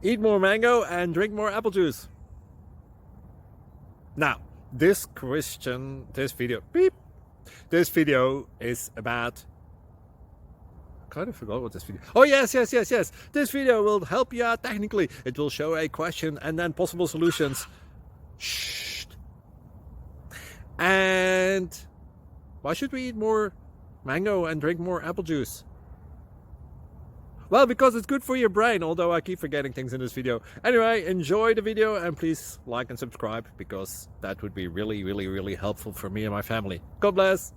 Eat more mango and drink more apple juice. Now, this video is about, I kind of forgot what this video. Oh, yes. This video will help you out technically. It will show a question and then possible solutions. Shh. And why should we eat more mango and drink more apple juice? Well, because it's good for your brain, although I keep forgetting things in this video. Anyway, enjoy the video and please like and subscribe, because that would be really helpful for me and my family. God bless!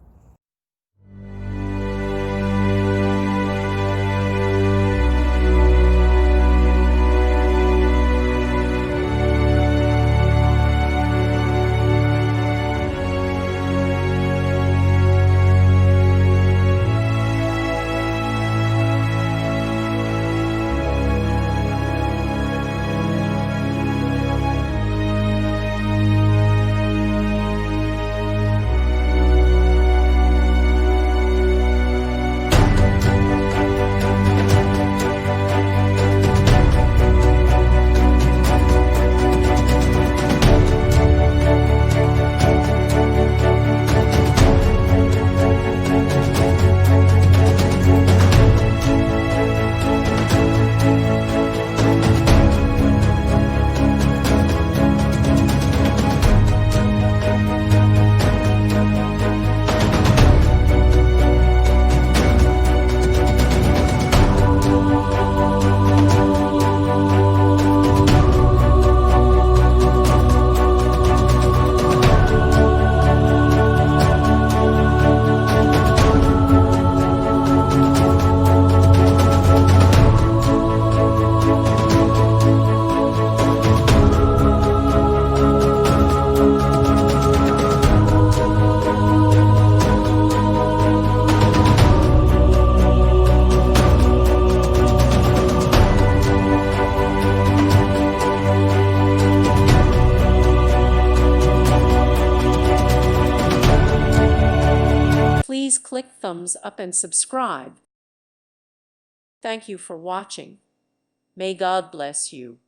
Please click thumbs up and subscribe. Thank you for watching. May God bless you.